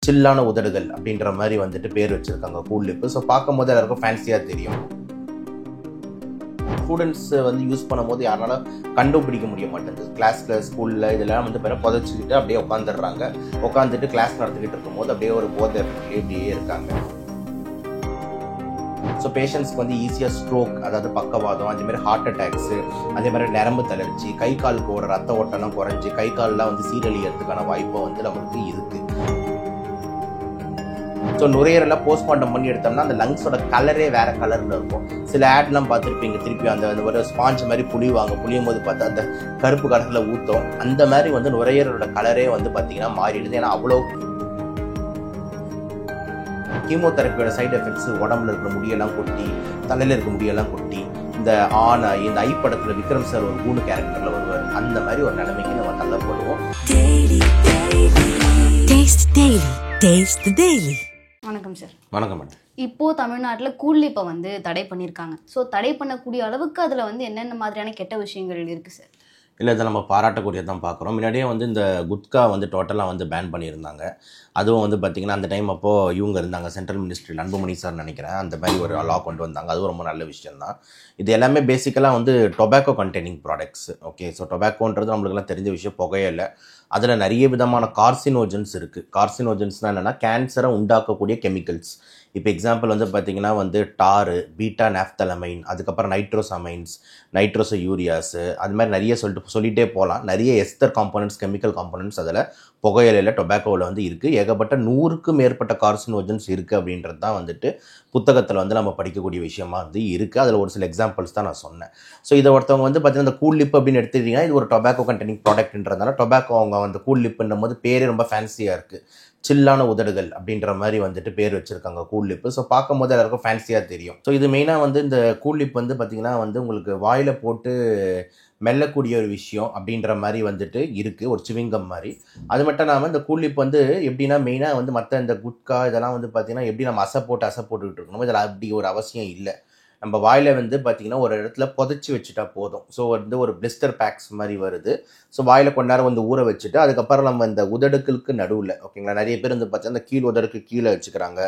சில்லான உதடுகள் அப்படின்ற மாதிரி வந்துட்டு பேர் வச்சிருக்காங்க கூல் லிப்பு. ஸோ பார்க்கும்போது எல்லாருக்கும் ஃபேன்சியாக தெரியும். ஸ்டூடெண்ட்ஸ் வந்து யூஸ் பண்ணும்போது யாரால கண்டுபிடிக்க முடிய மாட்டேங்குது. கிளாஸ்ல ஸ்கூல்ல இதெல்லாம் வந்து பேர புதைச்சிக்கிட்டு அப்படியே உட்காந்துடுறாங்க. உட்காந்துட்டு கிளாஸ் நடத்திக்கிட்டு இருக்கும்போது அப்படியே ஒரு போதை இப்படியே இருக்காங்க. ஸோ பேஷண்ட்ஸ்க்கு வந்து ஈஸியாக ஸ்ட்ரோக், அதாவது பக்கவாதம், அதே மாதிரி ஹார்ட் அட்டாக்ஸு, அதே மாதிரி நரம்பு தளர்ச்சி, கை காலுக்கு ஓட ரத்த ஓட்டம்லாம் குறைஞ்சி கை கால்லாம் வந்து சீரழியறதுக்கான வாய்ப்பும் வந்து நம்மளுக்கு இருக்கு. ஸோ நுரையீரலாம் போஸ்ட்மார்ட்டம் பண்ணி எடுத்தோம்னா அந்த லங்ஸோட கலரே வேற கலர்ல இருக்கும். சில ஆட்லாம் பார்த்துருப்பீங்க, திருப்பி அந்த ஒரு ஸ்பாஞ்ச் மாதிரி புளியும் போது பார்த்தா அந்த கருப்பு கலர்ல ஊற்றும். அந்த மாதிரி வந்து நுரையீரலோட கலரே வந்து பார்த்தீங்கன்னா மாறிடுது. ஏன்னா அவ்வளோ கீமோதெரப்பியோட சைடு எஃபெக்ட்ஸ் உடம்புல இருக்கிற முடியெல்லாம் கொட்டி, தலையில இருக்க முடியெல்லாம் கொட்டி, இந்த இந்த ஐ படத்துல விக்ரம் சார் ஒரு 3 கேரக்டர்ல வருவார். அந்த மாதிரி ஒரு நிலைமைக்கு நம்ம தள்ளப்படுவோம். வணக்கம் சார். வணக்கம் மேடம். இப்போ தமிழ்நாட்டில் கூல் லிப்பை வந்து தடை பண்ணியிருக்காங்க. ஸோ தடை பண்ணக்கூடிய அளவுக்கு அதில் வந்து என்னென்ன மாதிரியான கெட்ட விஷயங்கள் இருக்குது சார்? இல்லை, இதை நம்ம பாராட்டக்கூடியதான் பார்க்குறோம். முன்னாடியே வந்து இந்த குட்கா வந்து டோட்டலாக வந்து பேன் பண்ணியிருந்தாங்க. அதுவும் வந்து பார்த்திங்கன்னா அந்த டைம் அப்போது இவங்க இருந்தாங்க, சென்ட்ரல் மினிஸ்ட்ரி அன்புமணி சார் நினைக்கிறேன், அந்த மாதிரி ஒரு லா கொண்டு வந்தாங்க. அதுவும் ரொம்ப நல்ல விஷயம்தான். இது எல்லாமே பேசிக்கலாக வந்து tobacco containing products. Okay, so டொபாக்கோன்றது நம்மளுக்குலாம் தெரிஞ்ச விஷயம், புகையில. அதில் நிறைய விதமான கார்சினோஜன்ஸ் இருக்குது. கார்சினோஜன்ஸ்னால் என்னென்னா கேன்சரை உண்டாக்கக்கூடிய கெமிக்கல்ஸ். இப்போ எக்ஸாம்பிள் வந்து பார்த்திங்கன்னா வந்து டாரு, பீட்டா நாப்தலமைன், அதுக்கப்புறம் நைட்ரோசமைன்ஸ், நைட்ரோசோ யூரியாஸு, அது மாதிரி நிறைய சொல்லிகிட்டே போகலாம். நிறைய எஸ்தர் காம்போனன்ட்ஸ், கெமிக்கல் காம்போனன்ட்ஸ் அதில் புகையிலையில் டொபாக்கோவில் வந்து இருக்குது. ஏகப்பட்ட 100க்கும் மேற்பட்ட கார்சினோஜன்ஸ் இருக்குது அப்படின்றது தான் வந்துட்டு புத்தகத்தில் வந்து நம்ம படிக்கக்கூடிய விஷயமா வந்து இருக்குது. அதில் ஒரு சில எக்ஸாம்பிள்ஸ் தான் நான் சொன்னேன். ஸோ இதை ஒருத்தவங்க வந்து பார்த்தீங்கன்னா இந்த கூல் லிப் அப்படின்னு எடுத்துக்கிட்டிங்கன்னா இது ஒரு டொபாக்கோ கண்டெய்னிங் ப்ராடக்ட்ன்றதுனால டொபாக்கோ அவங்க வந்து கூல் லிப்புன்னும் போது பேரே ரொம்ப ஃபேன்சியாக இருக்குது. சில்லான உதடுகள் அப்படின்ற மாதிரி வந்துட்டு பேர் வச்சுருக்காங்க கூல் லிப்பு. ஸோ பார்க்கும்போது எல்லாருக்கும் ஃபேன்சியாக தெரியும். ஸோ இது மெயினாக வந்து இந்த கூல் லிப் வந்து பார்த்திங்கன்னா வந்து உங்களுக்கு வாயில் போட்டு மெல்லக்கூடிய ஒரு விஷயம் அப்படின்ற மாதிரி வந்துட்டு இருக்குது, ஒரு சிவிங்கம் மாதிரி. அது மட்டும் இல்லாமல் இந்த கூல் லிப் வந்து எப்படின்னா மெயினாக வந்து மற்ற இந்த குட்கா இதெல்லாம் வந்து பார்த்திங்கன்னா எப்படி நம்ம அசை போட்டுக்கிட்டு இருக்கணும், இதில் அப்படி ஒரு அவசியம் இல்லை. நம்ம வாயில் வந்து பார்த்திங்கன்னா ஒரு இடத்துல புதைச்சி வச்சுட்டா போதும். ஸோ வந்து ஒரு பிளிஸ்டர் பேக்ஸ் மாதிரி வருது. ஸோ வாயில் கொஞ்ச நேரம் வந்து ஊற வச்சுட்டு அதுக்கப்புறம் நம்ம இந்த உதடுகளுக்கு நடுவில், ஓகேங்களா, நிறைய பேர் வந்து பார்த்தீங்கன்னா இந்த கீழ் உதடுக்கு கீழே வச்சுக்கிறாங்க,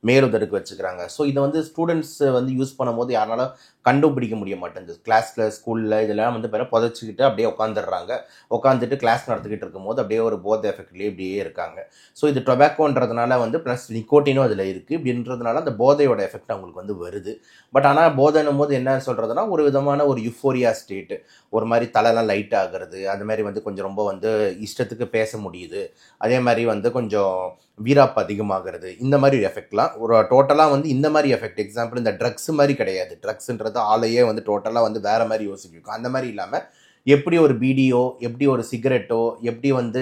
மேல் உதடுக்கு வச்சுக்கிறாங்க. ஸோ இதை வந்து ஸ்டூடெண்ட்ஸ் வந்து யூஸ் பண்ணும்போது யாரால கண்டுபிடிக்க முடிய மாட்டேங்குது. கிளாஸில் ஸ்கூலில் இதெல்லாம் வந்து பேர புதைச்சிக்கிட்டு அப்படியே உட்காந்துடுறாங்க. உட்காந்துட்டு கிளாஸ் நடத்திக்கிட்டு இருக்கும்போது அப்படியே ஒரு போதை எஃபெக்ட்லேயே இப்படியே இருக்காங்க. ஸோ இது டொபாக்கோன்றதுனால வந்து ப்ளஸ் நிக்கோட்டினும் அதில் இருக்குது. இப்படின்றதுனால அந்த போதையோட எஃபெக்ட் அவங்களுக்கு வந்து வருது. பட் ஆனால் போதைன்னும் போது என்ன சொல்கிறதுனா ஒரு விதமான ஒரு யுஃபோரியா ஸ்டேட்டு, ஒரு மாதிரி தலைலாம் லைட் ஆகிறது, அது மாதிரி வந்து கொஞ்சம் ரொம்ப வந்து இஷ்டத்துக்கு பேச முடியுது, அதே மாதிரி வந்து கொஞ்சம் வீராப்பு அதிகமாகிறது, இந்த மாதிரி எஃபெக்ட்லாம் ஒரு டோட்டலாக வந்து இந்த மாதிரி எஃபெக்ட். எக்ஸாம்பிள் இந்த ட்ரக்ஸ் மாதிரி கிடையாது. ட்ரக்ஸ்ன்றது ஆளையே வந்து டோட்டலாக வந்து வேறு மாதிரி யோசிக்கும். அந்த மாதிரி இல்லாமல் எப்படி ஒரு பீடியோ, எப்படி ஒரு சிகரெட்டோ, எப்படி வந்து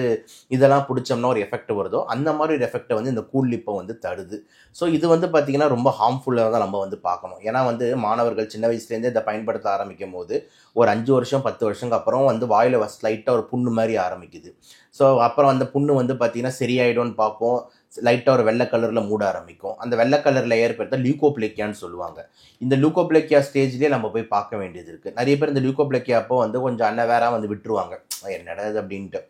இதெல்லாம் பிடிச்சோம்னா ஒரு எஃபெக்ட் வருதோ அந்த மாதிரி ஒரு எஃபெக்டை வந்து இந்த கூல் லிப்பை வந்து தடுது. ஸோ இது வந்து பார்த்திங்கன்னா ரொம்ப ஹார்ம்ஃபுல்லாக தான் நம்ம வந்து பார்க்கணும். ஏன்னா வந்து மாணவர்கள் சின்ன வயசுலேருந்தே இதை பயன்படுத்த ஆரம்பிக்கும் போது ஒரு 5 வருஷம் 10 வருஷத்துக்கு அப்புறம் வந்து வாயில் லைட்டாக ஒரு புண்ணு மாதிரி ஆரம்பிக்குது. ஸோ அப்புறம் அந்த புண்ணு வந்து பார்த்திங்கன்னா சரியாயிடும்னு பார்ப்போம். லைட்டாக ஒரு வெள்ளை கலரில் மூட ஆரம்பிக்கும். அந்த வெள்ளை கலரில் ஏற்படுத்த லியூகோப்ளேக்கியான்னு சொல்லுவாங்க. இந்த லியூகோப்ளேக்கியா ஸ்டேஜ்லேயே நம்ம போய் பார்க்க வேண்டியது இருக்குது. நிறைய பேர் இந்த லியூகோப்ளேக்கியா அப்போ வந்து கொஞ்சம் அன்னவேராக வந்து விட்டுருவாங்க, என்னடா இது அப்படின்ட்டு.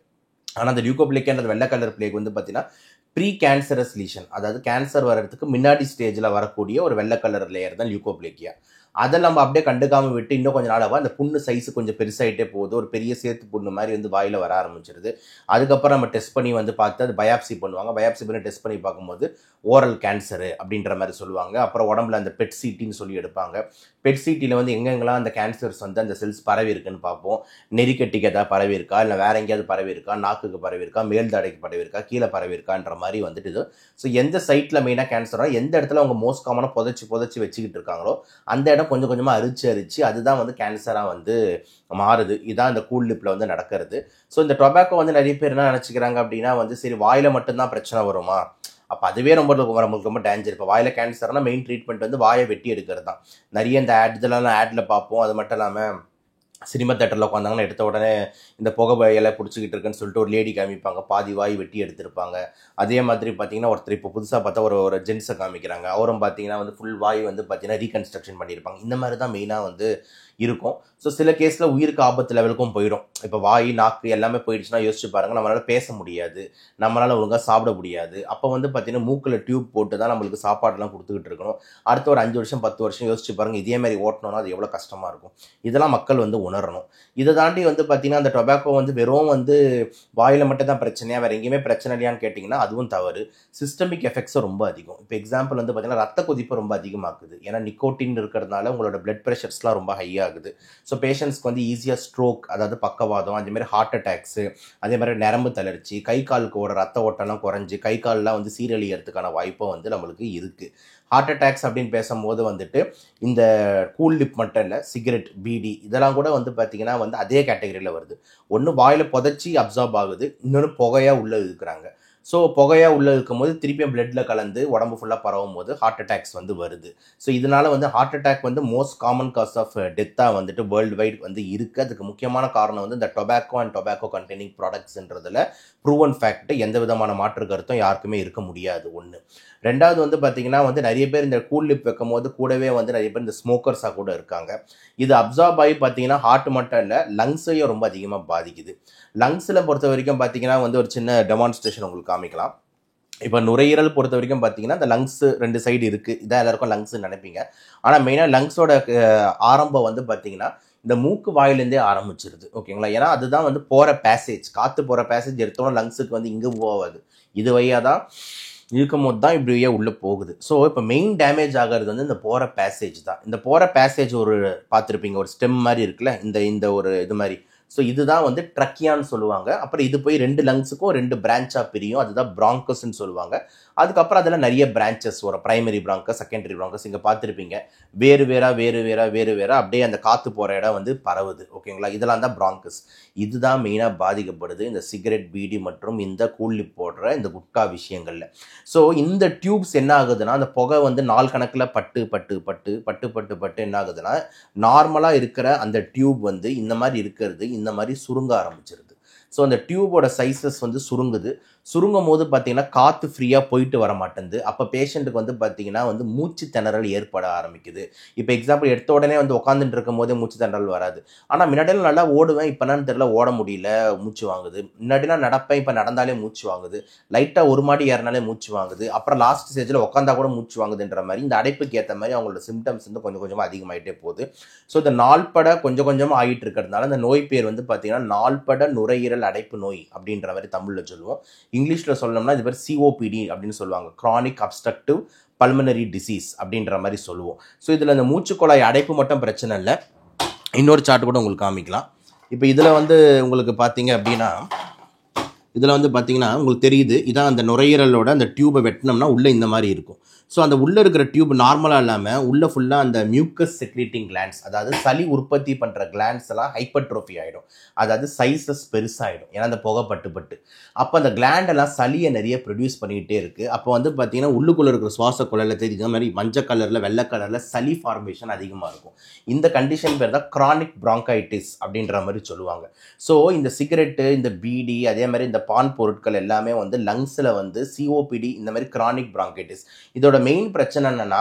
ஆனால் அந்த லியூகோப்ளேக்கியான்றது வெள்ளை கலர் பிளேக் வந்து பார்த்தீங்கன்னா ப்ரீ கேன்சரஸ் லீஷன், அதாவது கேன்சர் வர்றதுக்கு முன்னாடி ஸ்டேஜில் வரக்கூடிய ஒரு வெள்ளை கலர் லேயர் தான் லியூகோப்ளேக்கியா. அதை நம்ம அப்படியே கண்டுக்காமல் விட்டு இன்னும் கொஞ்சம் நாளாக அந்த புண்ணு சைஸு கொஞ்சம் பெருசாகிட்டே போகுது. ஒரு பெரிய சேத்து புண்ணு மாதிரி வந்து வாயில் வர ஆரம்பிச்சிருது. அதுக்கப்புறம் நம்ம டெஸ்ட் பண்ணி வந்து பார்த்து அது பயாப்சி பண்ணுவாங்க. பயாப்சி பண்ணி டெஸ்ட் பண்ணி பார்க்கும்போது ஓரல் கேன்சரு அப்படின்ற மாதிரி சொல்லுவாங்க. அப்புறம் உடம்புல அந்த பெட் சிட்டின்னு சொல்லி எடுப்பாங்க. பெட் சிட்டியில் வந்து எங்கெங்கெல்லாம் அந்த கேன்சர்ஸ் வந்து அந்த செல்ஸ் பரவி இருக்குன்னு பார்ப்போம். நெறிக்கட்டிக்கு எதாவது பரவி இருக்கா, இல்லை வேற எங்கேயாவது பரவி இருக்கா, நாக்குக்கு பரவி இருக்கா, மேல் தாடைக்கு பரவி இருக்கா, கீழே பரவி இருக்கான்ற மாதிரி வந்துட்டு இது. ஸோ எந்த சைட்டில் மெயினாக கேன்சரோ, எந்த இடத்துல அவங்க மோஸ்ட் காமனாக புதைச்சி வச்சுக்கிட்டு இருக்காங்களோ அந்த இடம் கொஞ்சம் கொஞ்சமாக அரிச்சு அதுதான் வந்து கேன்சராக வந்து மாறுது. இதுதான் இந்த கூல் லிப்பில் வந்து நடக்கிறது. ஸோ இந்த டொபாக்கோ வந்து நிறைய பேர் என்ன நினச்சிக்கிறாங்க அப்படின்னா வந்து சரி வாயில் மட்டும்தான் பிரச்சனை வருமா, அப்போ அதுவே நம்மளுக்கு ரொம்ப டேஞ்சர். இப்போ வாயில் கேன்சர்னால் மெயின் ட்ரீட்மெண்ட் வந்து வாயை வெட்டி எடுக்கிறது தான். நிறைய இந்த ஆடில் பார்ப்போம். அது மட்டும் இல்லாமல் சினிமா தேட்டரில் உட்காந்தாங்கன்னா எடுத்த உடனே இந்த புகை இலை பிடிச்சிக்கிட்டு இருக்குன்னு சொல்லிட்டு ஒரு லேடி காமிப்பாங்க, பாதி வாய் வெட்டி எடுத்திருப்பாங்க. அதே மாதிரி பார்த்தீங்கன்னா ஒருத்தர் இப்போ புதுசாக பார்த்தா ஒரு ஜென்ஸை காமிக்கிறாங்க, அவரும் பார்த்தீங்கன்னா வந்து ஃபுல் வாய் வந்து பார்த்தீங்கன்னா ரீகன்ஸ்ட்ரக்ஷன் பண்ணியிருப்பாங்க. இந்த மாதிரி தான் மெயினாக வந்து இருக்கும். ஸோ சில கேஸில் உயிருக்கு ஆபத்து லெவலுக்கும் போயிடும். இப்போ வாய் நாக்கு எல்லாமே போயிடுச்சுன்னா யோசிச்சு பாருங்கள், நம்மளால் பேச முடியாது, நம்மளால் ஒழுங்காக சாப்பிட முடியாது. அப்போ வந்து பார்த்தீங்கன்னா மூக்கில் டியூப் போட்டு தான் நம்மளுக்கு சாப்பாடுலாம் கொடுத்துக்கிட்டு இருக்கணும். அடுத்த ஒரு 5 வருஷம் 10 வருஷம் யோசிச்சு பாருங்கள், இதே மாதிரி ஓட்டணும்னா அது எவ்வளோ கஷ்டமாக இருக்கும். இதெல்லாம் மக்கள் வந்து உணரணும். இதை தாண்டி வந்து பார்த்தீங்கன்னா அந்த டொபாக்கோ வந்து வெறும் வந்து வாயில் மட்டும் தான் பிரச்சனையா, வேறு எங்கேயுமே பிரச்சனை இல்லையான்னு கேட்டிங்கன்னா அதுவும் தவறு. சிஸ்டமிக் எஃபெக்ட்ஸும் ரொம்ப அதிகம். இப்போ எக்ஸாம்பிள் வந்து பார்த்தீங்கன்னா ரத்த கொதிப்பு ரொம்ப அதிகமாகுது. ஏன்னா நிக்கோட்டின் இருக்கிறதுனால உங்களோட பிளட் ப்ரெஷர்ஸ்லாம் ரொம்ப ஹை ஆகுது. ஸோ பேஷண்ட்ஸ்க்கு வந்து ஈஸியாக ஸ்ட்ரோக், அதாவது பக்கவாதம், அதேமாதிரி ஹார்ட் அட்டாக்ஸு, அதே மாதிரி நரம்பு தளர்ச்சி, கை காலுக்கு ஓட ரத்த ஓட்டம்லாம் குறைஞ்சி கை கால்லாம் வந்து சீரழியறதுக்கான வாய்ப்பும் வந்து நம்மளுக்கு இருக்குது. ஹார்ட் அட்டாக்ஸ் அப்படின்னு பேசும்போது வந்துட்டு இந்த கூல் லிப் மட்டும் இல்லை, சிகரெட், பீடி இதெல்லாம் கூட வந்து பார்த்திங்கன்னா வந்து அதே கேட்டகரியில் வருது. ஒன்று வாயில் புதைச்சி அப்சார்ப் ஆகுது, இன்னொன்று புகையாக உள்ளே இருக்கிறாங்க. ஸோ புகையாக உள்ளே இருக்கும்போது திருப்பியும் பிளட்டில் கலந்து உடம்பு ஃபுல்லாக பரவும் போது ஹார்ட் அட்டாக்ஸ் வந்து வருது. ஸோ இதனால் வந்து ஹார்ட் அட்டாக் வந்து மோஸ்ட் காமன் காஸ் ஆஃப் டெத்தாக வந்துட்டு வேர்ல்டு வைட் வந்து இருக்குது. அதுக்கு முக்கியமான காரணம் வந்து இந்த டொபாக்கோ அண்ட் டொபாக்கோ கண்டெய்னிங் ப்ராடக்ட்ஸ்ன்றதுல ப்ரூவன் ஃபேக்ட், எந்த விதமான மாற்று கருத்தும் யாருக்குமே இருக்க முடியாது. ஒன்று. ரெண்டாவது வந்து பார்த்தீங்கன்னா வந்து நிறைய பேர் இந்த கூல் லிப் வைக்கும் போது கூடவே வந்து நிறைய பேர் இந்த ஸ்மோக்கர்ஸாக கூட இருக்காங்க. இது அப்சார்ப் ஆகி பார்த்தீங்கன்னா ஹார்ட் மட்டும் இல்லை, லங்ஸையும் ரொம்ப அதிகமாக பாதிக்குது. லங்ஸில் பொறுத்த வரைக்கும் பார்த்தீங்கன்னா வந்து ஒரு சின்ன டெமான்ஸ்ட்ரேஷன் உங்களுக்கு காமிக்கலாம். இப்போ நுரையீரல் பொறுத்த வரைக்கும் பார்த்தீங்கன்னா இந்த லங்ஸ் 2 சைடு இருக்குது. இதான் எல்லாருக்கும் லங்ஸ்ன்னு நினைப்பீங்க. ஆனால் மெயினாக லங்ஸோட ஆரம்பம் வந்து பார்த்தீங்கன்னா இந்த மூக்கு வாயிலேருந்தே ஆரம்பிச்சிருது. ஓகேங்களா? ஏன்னா அதுதான் வந்து போகிற பேசேஜ், காற்று போகிற பேசேஜ் எடுத்தோன்னா லங்ஸுக்கு வந்து இங்கே போகாது, இது வழியாக தான் இருக்கும் போது தான் இப்படியே உள்ளே போகுது. ஸோ இப்போ மெயின் டேமேஜ் ஆகிறது வந்து இந்த போகிற பேசேஜ் தான். இந்த போகிற பேசேஜ் ஒரு பார்த்துருப்பீங்க, ஒரு ஸ்டெம் மாதிரி இருக்குல்ல, இந்த ஒரு இது மாதிரி. ஸோ இதுதான் வந்து ட்ரக்கியான்னு சொல்லுவாங்க. அப்புறம் இது போய் 2 லங்ஸுக்கும் 2 பிரான்ச்சாக பிரியும், அதுதான் பிராங்கஸ்ன்னு சொல்லுவாங்க. அதுக்கப்புறம் அதில் நிறைய பிரான்ச்சஸ் வரும், பிரைமரி பிராங்கஸ், செகண்டரி பிராங்கஸ். இங்கே பார்த்துருப்பீங்க வேறு வேற அப்படியே அந்த காற்று போகிற இடம் வந்து பரவுது. ஓகேங்களா? இதெல்லாம் தான் பிராங்கஸ். இதுதான் மெயினாக பாதிக்கப்படுது இந்த சிகரெட், பீடி மற்றும் இந்த கூல் லிப் போடுற இந்த குட்கா விஷயங்களில். ஸோ இந்த டியூப்ஸ் என்ன ஆகுதுன்னா, அந்த புகை வந்து நாள் கணக்கில் பட்டு என்ன ஆகுதுன்னா, நார்மலாக இருக்கிற அந்த டியூப் வந்து இந்த மாதிரி இருக்கிறது இந்த மாதிரி சுருங்க ஆரம்பிச்சிருது. ஸோ அந்த டியூபோட சைஸஸ் வந்து சுருங்கும் போது பார்த்தீங்கன்னா காற்று ஃப்ரீயாக போயிட்டு வர மாட்டேங்குது. அப்போ பேஷண்ட்டுக்கு வந்து பார்த்தீங்கன்னா வந்து மூச்சு திணறல் ஏற்பட ஆரம்பிக்குது. இப்போ எக்ஸாம்பிள் எடுத்த உடனே வந்து உட்காந்துட்டு இருக்கும் போதே மூச்சு திணறல் வராது. ஆனால் முன்னாடியெல்லாம் நல்லா ஓடுவேன், இப்போ என்னன்னு தெரியல, ஓட முடியல, மூச்சு வாங்குது. முன்னாடிலாம் நடப்பேன், இப்போ நடந்தாலே மூச்சு வாங்குது. லைட்டாக ஒரு மாடி ஏறினாலே மூச்சு வாங்குது. அப்புறம் லாஸ்ட் ஸ்டேஜில் உட்காந்தா கூட மூச்சு வாங்குதுன்ற மாதிரி இந்த அடைப்புக்கு ஏற்ற மாதிரி அவங்களோட சிம்டம்ஸ் வந்து கொஞ்சம் கொஞ்சமாக அதிகமாகிட்டே போகுது. ஸோ இந்த நாள்பட கொஞ்சம் கொஞ்சமாக ஆகிட்டு இருக்கிறதுனால இந்த நோய் பேர் வந்து பார்த்தீங்கன்னா நாள்பட நுரையீரல் அடைப்பு நோய் அப்படின்ற மாதிரி தமிழில் சொல்லுவோம். இங்கிலீஷில் சொல்லணும்னா இது பேர் சிஓபிடி அப்படின்னு சொல்லுவாங்க, கிரானிக் அப்ஸ்ட்ரக்டிவ் பல்மனரி டிசீஸ் அப்படின்ற மாதிரி சொல்லுவோம். ஸோ இதில் இந்த மூச்சுக்குழாய் அடைப்பு மட்டும் பிரச்சனை இல்லை, இன்னொரு சார்ட் கூட உங்களுக்கு காமிக்கலாம். இப்போ இதில் வந்து உங்களுக்கு பார்த்தீங்க அப்படின்னா, இதில் வந்து பார்த்தீங்கன்னா உங்களுக்கு தெரியுது, இதான் அந்த நுரையீரலோட அந்த டியூபை வெட்டினோம்னா உள்ளே இந்த மாதிரி இருக்கும். ஸோ அந்த உள்ளே இருக்கிற டியூப் நார்மலாக இல்லாமல் உள்ளே ஃபுல்லாக அந்த மியூக்கஸ் செக்ரீட்டிங் கிளாண்ட்ஸ், அதாவது சளி உற்பத்தி பண்ணுற கிளாண்ட்ஸ் எல்லாம் ஹைப்பர்ட்ரோஃபி ஆகிடும், அதாவது சைஸஸ் பெருசாகிடும். ஏன்னா அந்த புகை பட்டு அப்போ அந்த கிளாண்டெல்லாம் சளியை நிறைய ப்ரொடியூஸ் பண்ணிக்கிட்டே இருக்குது. அப்போ வந்து பார்த்தீங்கன்னா உள்ளுக்குள்ளே இருக்கிற சுவாச குழலில் தெரியுற மாதிரி மஞ்சள் கலரில் வெள்ளை கலரில் சளி ஃபார்மேஷன் அதிகமாக இருக்கும். இந்த கண்டிஷன் பேர் தான் கிரானிக் பிராங்கைட்டிஸ் அப்படின்ற மாதிரி சொல்லுவாங்க. ஸோ இந்த சிகரெட்டு, இந்த பீடி, அதே மாதிரி இந்த பான் பொருட்கள் எல்லாமே வந்து லங்ஸில் வந்து சிஓபிடி, இந்த மாதிரி கிரானிக் பிராங்கைட்டிஸ். இதோட மெயின் பிரச்சனை என்னன்னா,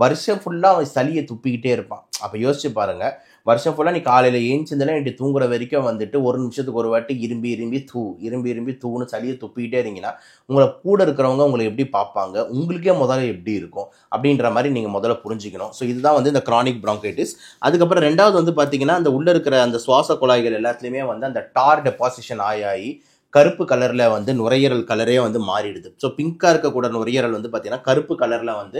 வருஷம் ஃபுல்லாக அவன் சளியை துப்பிக்கிட்டே இருப்பான். அப்போ யோசிச்சு பாருங்க, வருஷம் ஃபுல்லாக நீ காலையில் ஏஞ்சிருந்தாலும் நீ தூங்குற வரைக்கும் வந்துட்டு ஒரு நிமிஷத்துக்கு ஒரு வாட்டி இரும்பி தூன்னு சளியை துப்பிக்கிட்டே இருந்தீங்கன்னா உங்களை கூட இருக்கிறவங்க உங்களை எப்படி பார்ப்பாங்க, உங்களுக்கே முதல்ல எப்படி இருக்கும் அப்படின்ற மாதிரி நீங்கள் முதல்ல புரிஞ்சுக்கணும். ஸோ இதுதான் வந்து இந்த கிரானிக் பிராங்கைட்டிஸ். அதுக்கப்புறம் ரெண்டாவது வந்து பார்த்தீங்கன்னா, அந்த உள்ளே இருக்கிற அந்த சுவாச குழாய்கள் எல்லாத்துலேயுமே வந்து அந்த டார் டெபாசிஷன் ஆகி கருப்பு கலரில் வந்து நுரையீரல் கலரே வந்து மாறிடுது. ஸோ பிங்காக இருக்கக்கூட நுரையீரல் வந்து பார்த்தீங்கன்னா கருப்பு கலரில் வந்து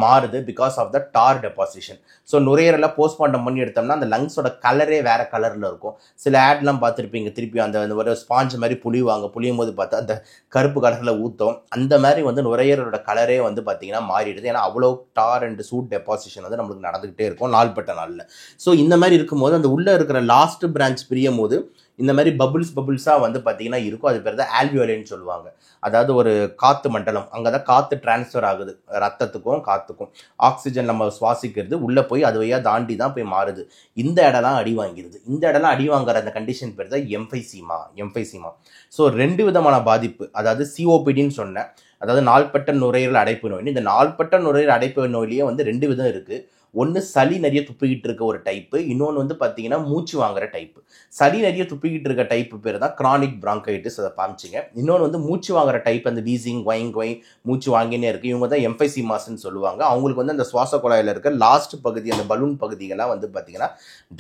மாறுது because of the tar deposition. So நுரையீரலில் போஸ்ட்மார்ட்டம் பண்ணி எடுத்தோம்னா அந்த லங்ஸோட கலரே வேறு கலரில் இருக்கும். சில ஆட்லாம் பார்த்துருப்பீங்க, திருப்பி அந்த ஒரு ஸ்பாஞ்ச் மாதிரி புளியும் போது பார்த்தா அந்த கருப்பு கலரில் ஊற்றும். அந்த மாதிரி வந்து நுரையீரலோட கலரே வந்து பார்த்தீங்கன்னா மாறிடுது. ஏன்னா அவ்வளோ டார் அண்ட் சூட் டெபாசிஷன் வந்து நம்மளுக்கு நடந்துக்கிட்டே இருக்கும் நாள்பட்ட நாளில். ஸோ இந்த மாதிரி இருக்கும்போது அந்த உள்ளே இருக்கிற லாஸ்ட் பிரான்ச் பிரியும் போது இந்த மாதிரி பபுள்ஸாக வந்து பார்த்தீங்கன்னா இருக்கும். அது பேர் தான் ஆல்வியோலைன்னு சொல்லுவாங்க. அதாவது ஒரு காற்று மண்டலம், அங்கே தான் காற்று டிரான்ஸ்ஃபர் ஆகுது, ரத்தத்துக்கும் காற்றுக்கும் ஆக்சிஜன் நம்ம சுவாசிக்கிறது உள்ளே போய் அது வழியாக தாண்டி தான் போய் மாறுது. இந்த இடம்லாம் அடி வாங்கிடுது. இந்த இடம்லாம் அடி வாங்குற அந்த கண்டிஷன் பேர் தான் எம்ஃபைசீமா. ஸோ 2 விதமான பாதிப்பு, அதாவது சிஓபிடின்னு சொன்னேன், அதாவது நாள்பட்ட நுரையீரல் அடைப்பு நோய். இந்த நாள்பட்ட நுரையீரல் அடைப்பு நோயிலேயே வந்து 2 விதம் இருக்குது. ஒன்று சளி நிறைய துப்பிக்கிட்டு இருக்க ஒரு டைப்பு, இன்னொன்று வந்து பார்த்தீங்கன்னா மூச்சு வாங்குற டைப்பு. சளி நிறைய துப்பிக்கிட்டு இருக்க டைப்பு பேர் தான் கிரானிக் பிராங்கைட்டிஸ், அதை காமிச்சிங்க. இன்னொன்று வந்து மூச்சு வாங்குற டைப், அந்த வீசிங் ஒயிங் ஒய் மூச்சு வாங்கினே இருக்குது, இவங்க தான் எம்ஃபைசிமாஸ்ன்னு சொல்லுவாங்க. அவங்களுக்கு வந்து அந்த சுவாச குழாயில் இருக்க லாஸ்ட் பகுதி, அந்த பலூன் பகுதிகள்லாம் வந்து பார்த்தீங்கன்னா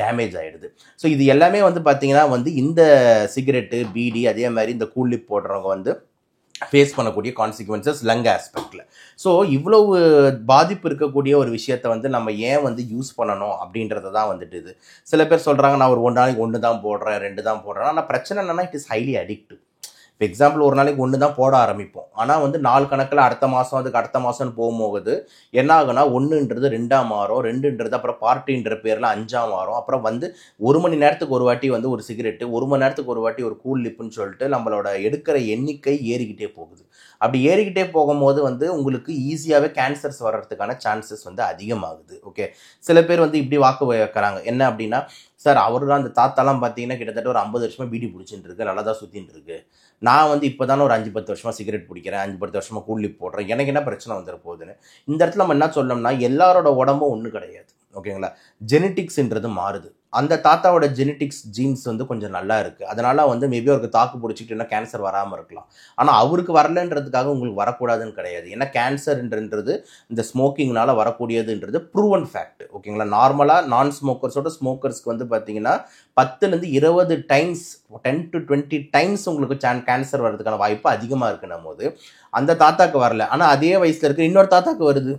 டேமேஜ் ஆகிடுது. ஸோ இது எல்லாமே வந்து பார்த்தீங்கன்னா வந்து இந்த சிகரெட்டு, பீடி, அதே மாதிரி இந்த கூலிப் போடுறவங்க வந்து ஃபேஸ் பண்ணக்கூடிய கான்சிக்வன்சஸ் லங் ஆஸ்பெக்டில். ஸோ இவ்வளவு பாதிப்பு இருக்கக்கூடிய ஒரு விஷயத்தை வந்து நம்ம ஏன் வந்து யூஸ் பண்ணணும் அப்படின்றது தான் வந்துட்டு இது. சில பேர் சொல்கிறாங்க, நான் ஒரு நாளைக்கு 1 தான் போடுறேன், 2 தான் போடுறேன். ஆனால் பிரச்சனை என்னென்னா, இட் இஸ் ஹைலி அடிக்டிவ். இப்போ எக்ஸாம்பிள், ஒரு நாளைக்கு 1 தான் போட ஆரம்பிப்போம். ஆனால் வந்து நாள் கணக்கில் அடுத்த மாதம், அதுக்கு அடுத்த மாதம்னு போகும்போது என்ன ஆகுனா, 1ன்றது 2ஆக மாறும், 2ன்றது அப்புறம் பார்ட்டின்ற பேரில் 5ஆக மாறும். அப்புறம் வந்து 1 மணி நேரத்துக்கு ஒரு வாட்டி வந்து ஒரு சிகரெட்டு, 1 மணி நேரத்துக்கு ஒரு வாட்டி ஒரு கூல் லிப்புன்னு சொல்லிட்டு நம்மளோட எடுக்கிற எண்ணிக்கை ஏறிக்கிட்டே போகுது. அப்படி ஏறிக்கிட்டே போகும்போது வந்து உங்களுக்கு ஈஸியாகவே கேன்சர்ஸ் வர்றதுக்கான சான்சஸ் வந்து அதிகமாகுது. ஓகே, சில பேர் வந்து இப்படி வாக்கு வைக்கிறாங்க, என்ன அப்படின்னா, சார் அவரு தான் அந்த தாத்தாலாம் பார்த்தீங்கன்னா கிட்டத்தட்ட ஒரு 50 வருஷமா பீடி பிடிச்சிட்டு இருக்கு, நல்லா தான் சுற்றின்னு இருக்கு. நான் வந்து இப்போ தானே ஒரு 5-10 வருஷமா சிகரெட் பிடிக்கிறேன், 5-10 வருஷமா கூல் லிப் போடுறேன், எனக்கு என்ன பிரச்சனை வந்துட போகுதுன்னு. இந்த இடத்துல நம்ம என்ன சொல்லணும்னா, எல்லாரோட உடம்பும் ஒன்றும் கிடையாது. ஓகேங்களா, ஜெனட்டிக்ஸ்ன்றது மாறுது. அந்த தாத்தாவோட ஜெனட்டிக்ஸ் ஜீன்ஸ் வந்து கொஞ்சம் நல்லா இருக்குது, அதனால் வந்து மேபி அவருக்கு தாக்கு பிடிச்சிக்கிட்டுனா கேன்சர் வராமல் இருக்கலாம். ஆனால் அவருக்கு வரலன்றதுக்காக உங்களுக்கு வரக்கூடாதுன்னு கிடையாது. ஏன்னா கேன்சர்ன்றது இந்த ஸ்மோக்கிங்னால வரக்கூடியதுன்றது ப்ரூவன் ஃபேக்ட். ஓகேங்களா, நார்மலாக நான் ஸ்மோக்கர்ஸோட ஸ்மோக்கர்ஸ்க்கு வந்து பார்த்தீங்கன்னா 10லேருந்து 20 டைம்ஸ், 10 to 20 டைம்ஸ் உங்களுக்கு கேன்சர் வர்றதுக்கான வாய்ப்பு அதிகமாக இருக்குன்னும் போது அந்த தாத்தாக்கு வரல, ஆனால் அதே வயசில் இருக்க இன்னொரு தாத்தாக்கு வருது.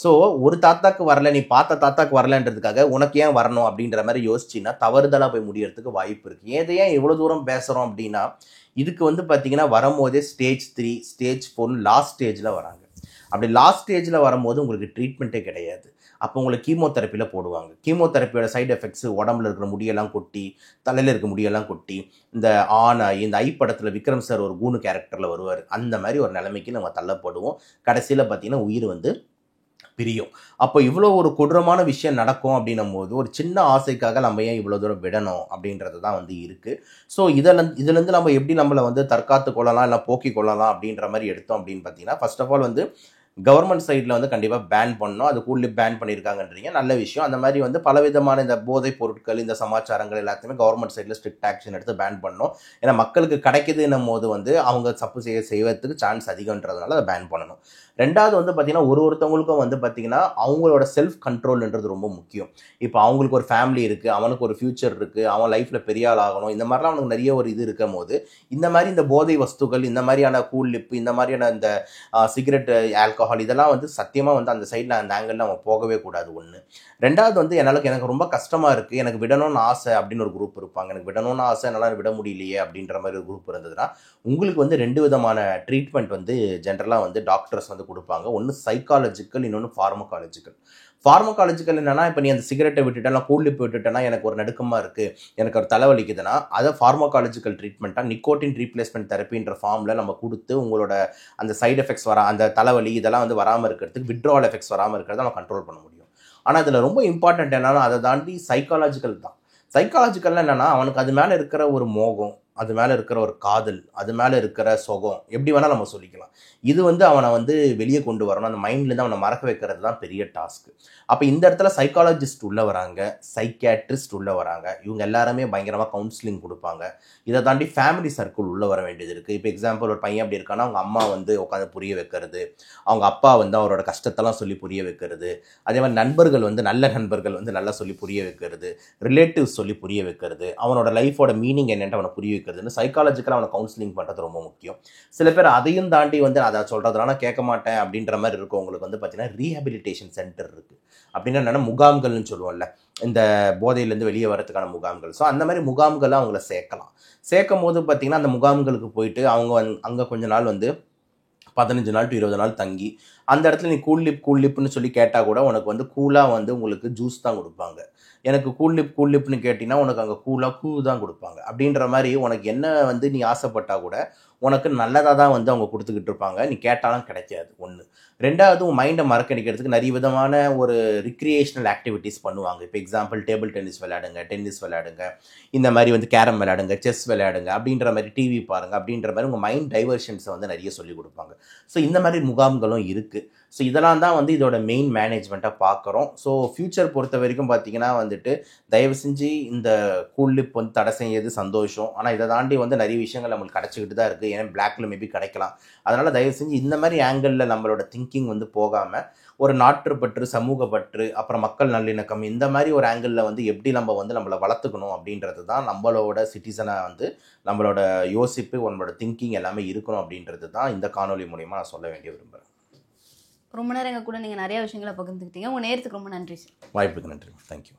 ஸோ ஒரு தாத்தாக்கு வரல, நீ பார்த்த தாத்தாக்கு வரலன்றதுக்காக உனக்கு ஏன் வரணும் அப்படின்ற மாதிரி யோசிச்சின்னா தவறுதலாக போய் முடியறதுக்கு வாய்ப்பு இருக்குது. ஏன் இவ்வளோ தூரம் பேசுகிறோம் அப்படின்னா, இதுக்கு வந்து பார்த்தீங்கன்னா வரும்போதே ஸ்டேஜ் 3, ஸ்டேஜ் 4 லாஸ்ட் ஸ்டேஜில் வராங்க. அப்படி லாஸ்ட் ஸ்டேஜில் வரும்போது உங்களுக்கு ட்ரீட்மெண்ட்டே கிடையாது. அப்போ உங்களுக்கு கீமோதெரப்பியில் போடுவாங்க. கீமோதெரப்பியோட சைடு எஃபெக்ட்ஸ் உடம்புல இருக்கிற முடியெல்லாம் கொட்டி, தலையில் இருக்க முடியெல்லாம் கொட்டி, இந்த இந்த ஐ படத்தில் விக்ரம் சார் ஒரு கூனு கேரக்டரில் வருவார், அந்த மாதிரி ஒரு நிலைமைக்கு நம்ம தள்ளப்படுவோம். கடைசியில் பார்த்தீங்கன்னா உயிர் வந்து பிரியும். அப்போ இவ்வளோ ஒரு கொடூரமான விஷயம் நடக்கும் அப்படின்னும் போது ஒரு சின்ன ஆசைக்காக நம்ம ஏன் இவ்வளோ தூரம் விடணும் அப்படின்றது தான் வந்து இருக்குது. ஸோ இதுலேருந்து நம்ம எப்படி நம்மளை வந்து தற்காத்து கொள்ளலாம், இல்லை போக்கி கொள்ளலாம் அப்படின்ற மாதிரி எடுத்தோம் அப்படின்னு பார்த்தீங்கன்னா, ஃபர்ஸ்ட் ஆஃப் ஆல் வந்து கவர்மெண்ட் சைடில் வந்து கண்டிப்பாக பேன் பண்ணணும். அது கூடலே பேன் பண்ணியிருக்காங்கன்றீங்க, நல்ல விஷயம். அந்த மாதிரி வந்து பலவிதமான இந்த போதைப் பொருட்கள், இந்த சமாச்சாரங்கள் எல்லாத்தையுமே கவர்மெண்ட் சைடில் ஸ்ட்ரிக்ட் ஆக்ஷன் எடுத்து பேன் பண்ணணும். ஏன்னா மக்களுக்கு கிடைக்குதுன்னும் போது வந்து அவங்க தப்பு செய்வதற்கு சான்ஸ் அதிகன்றதுனால அதை பேன் பண்ணணும். ரெண்டாவது வந்து பார்த்தீங்கன்னா, ஒருத்தவங்களுக்கும் வந்து பார்த்தீங்கன்னா அவங்களோட செல்ஃப் கண்ட்ரோல்ன்றது ரொம்ப முக்கியம். இப்போ அவங்களுக்கு ஒரு ஃபேமிலி இருக்குது, அவனுக்கு ஒரு ஃபியூச்சர் இருக்குது, அவன் லைஃப்பில் பெரிய ஆள் ஆகணும், இந்த மாதிரிலாம் அவனுக்கு நிறைய ஒரு இது இருக்கும் போது இந்த மாதிரி இந்த போதை வஸ்துக்கள், இந்த மாதிரியான கூல் லிப்பு, இந்த மாதிரியான இந்த சிகரெட், ஆல்கஹால், இதெல்லாம் வந்து சத்தியமாக வந்து அந்த சைடில் அந்த ஆங்கிளில் நம்ம போகவே கூடாது. ஒன்று. ரெண்டாவது வந்து எனக்கு ரொம்ப கஷ்டமாக இருக்குது, எனக்கு விடணும்னு ஆசை அப்படின்னு ஒரு குரூப் இருப்பாங்க. எனக்கு விடணும்னு ஆசை, என்னால் விட முடியலையே அப்படின்ற மாதிரி ஒரு குரூப் இருந்ததுன்னா, உங்களுக்கு வந்து 2 விதமான ட்ரீட்மெண்ட் வந்து ஜென்ரலாக வந்து டாக்டர்ஸ் வந்து கொடுப்பாங்க. ஒன்று சைக்காலஜிக்கல், இன்னொன்று ஃபார்மகாலஜிக்கல். ஃபார்மகாலஜிக்கல் என்னன்னா, இப்போ நீ அந்த சிகரெட்டை விட்டுட்டேன்னா, கூல் லிப் விட்டுட்டேன்னா, எனக்கு ஒரு நடுக்கமாக இருக்குது, எனக்கு ஒரு தலைவலிக்குதுன்னா, அதை ஃபார்மகாலஜிக்கல் ட்ரீட்மெண்ட்டாக நிக்கோட்டின் ரீப்ளேஸ்மெண்ட் தெரப்பின்ற ஃபார்மில் நம்ம கொடுத்து உங்களோட அந்த சைடு எஃபெக்ட்ஸ் அந்த தலைவலி இதெல்லாம் வந்து வராமல் இருக்கிறதுக்கு, விட்ராவல் எஃபெக்ட்ஸ் வராமல் இருக்கிறத நம்ம கண்ட்ரோல் பண்ண முடியும். ஆனால் இதில் ரொம்ப இம்பார்ட்டன்ட் என்னன்னா, அதை தாண்டி சைக்காலஜிக்கல் தான். சைக்காலஜிக்கல் என்னன்னா, அவனுக்கு அது மேலே இருக்கிற ஒரு மோகம், அது மேலே இருக்கிற ஒரு காதல், அது மேலே இருக்கிற சுகம், எப்படி வேணால் நம்ம சொல்லிக்கலாம். இது வந்து அவனை வந்து வெளியே கொண்டு வரணும், அந்த மைண்ட்லேருந்து அவனை மறக்க வைக்கிறது தான் பெரிய டாஸ்க்கு. அப்போ இந்த இடத்துல சைக்காலஜிஸ்ட் உள்ளே வராங்க, சைக்கியாட்ரிஸ்ட் உள்ளே வராங்க, இவங்க எல்லாருமே பயங்கரமாக கவுன்சிலிங் கொடுப்பாங்க. இதை தாண்டி ஃபேமிலி சர்க்கிள் உள்ளே வர வேண்டியது இருக்குது. இப்போ எக்ஸாம்பிள், ஒரு பையன் அப்படி இருக்கான்னா, அவங்க அம்மா வந்து உட்காந்து புரிய வைக்கிறது, அவங்க அப்பா வந்து அவரோட கஷ்டத்தெல்லாம் சொல்லி புரிய வைக்கிறது, அதே மாதிரி நண்பர்கள் வந்து நல்ல நண்பர்கள் வந்து நல்லா சொல்லி புரிய வைக்கிறது, ரிலேட்டிவ்ஸ் சொல்லி புரிய வைக்கிறது, அவனோட லைஃபோட மீனிங் என்னென்று அவனை புரிய வைக்கிறதுன்னு சைக்காலஜிக்கலாக அவனை கவுன்சிலிங் பண்ணுறது ரொம்ப முக்கியம். சில பேர் அதையும் தாண்டி வந்து அதை சொல்கிறதுனால கேட்க மாட்டேன் அப்படின்ற மாதிரி இருக்கவங்களுக்கு வந்து பார்த்தீங்கன்னா ரீஹாபிலிட்டேஷன் சென்டர் இருக்குது. அப்படின்னா என்னென்னா, முகாம்கள்னு சொல்லுவோம்ல, இந்த போதையிலேருந்து வெளியே வரதுக்கான முகாம்கள். ஸோ அந்த மாதிரி முகாம்களை அவங்கள சேர்க்கும் போது பார்த்தீங்கன்னா, அந்த முகாம்களுக்கு போயிட்டு அவங்க அங்கே கொஞ்ச நாள் வந்து 15 நாள் to 20 நாள் தங்கி, அந்த இடத்துல நீ கூல் லிப்னு சொல்லி கேட்டால் கூட உனக்கு வந்து கூலாக வந்து உங்களுக்கு ஜூஸ் தான் கொடுப்பாங்க. எனக்கு கூல் லிப்னு கேட்டிங்கன்னா உனக்கு அங்கே கூலாக தான் கொடுப்பாங்க. அப்படின்ற மாதிரி உனக்கு என்ன வந்து நீ ஆசைப்பட்டால் கூட உனக்கு நல்லதாக தான் வந்து அவங்க கொடுத்துக்கிட்டு இருப்பாங்க, நீ கேட்டாலும் கிடைக்காது. ஒன்று. ரெண்டாவது, உன் மைண்டை மறக்கடிக்கிறதுக்கு நிறைய விதமான ஒரு ரிக்ரியேஷனல் ஆக்டிவிட்டீஸ் பண்ணுவாங்க. இப்போ எக்ஸாம்பிள் டேபிள் டென்னிஸ் விளையாடுங்க, டென்னிஸ் விளையாடுங்க, இந்த மாதிரி வந்து கேரம் விளையாடுங்க, செஸ் விளையாடுங்க, அப்படின்ற மாதிரி டிவி பாருங்கள், அப்படின்ற மாதிரி உங்கள் மைண்ட் டைவர்ஷன்ஸை வந்து நிறைய சொல்லிக் கொடுப்பாங்க. ஸோ இந்த மாதிரி முகாம்களும் இருக்குது. ஸோ இதெல்லாம் தான் வந்து இதோட மெயின் மேனேஜ்மெண்ட்டாக பார்க்குறோம். ஸோ ஃப்யூச்சர் பொறுத்த வரைக்கும் பார்த்தீங்கன்னா வந்துட்டு தயவு செஞ்சு இந்த கூல்லிப் வந்து தடை செய்யறது சந்தோஷம். ஆனால் இதை தாண்டி வந்து நிறைய விஷயங்கள் நம்மளுக்கு கிடச்சிக்கிட்டு தான் இருக்குது. ஏன்னா பிளாக்ல மேபி கிடைக்கலாம். அதனால் தயவு செஞ்சு இந்த மாதிரி ஆங்கிளில் நம்மளோட திங்கிங் வந்து போகாமல் ஒரு நாட்டுப்பற்று, சமூகப்பற்று, அப்புறம் மக்கள் நல்லிணக்கம், இந்த மாதிரி ஒரு ஆங்கிளில் வந்து எப்படி நம்ம வந்து நம்மளை வளர்த்துக்கணும் அப்படின்றது தான் நம்மளோட சிட்டிசனாக வந்து நம்மளோட யோசிப்பு, நம்மளோட திங்கிங் எல்லாமே இருக்கணும் அப்படின்றது தான் இந்த காணொலி மூலிமா நான் சொல்ல வேண்டிய விரும்புகிறேன். ரொம்ப நேரம் எங்கள் கூட நீங்கள் நிறைய விஷயங்களை பகிர்ந்துக்கிட்டீங்க. உங்கள் நேரத்துக்கு ரொம்ப நன்றி சார். வாய்ப்புக்கு நன்றி. தேங்க்யூ.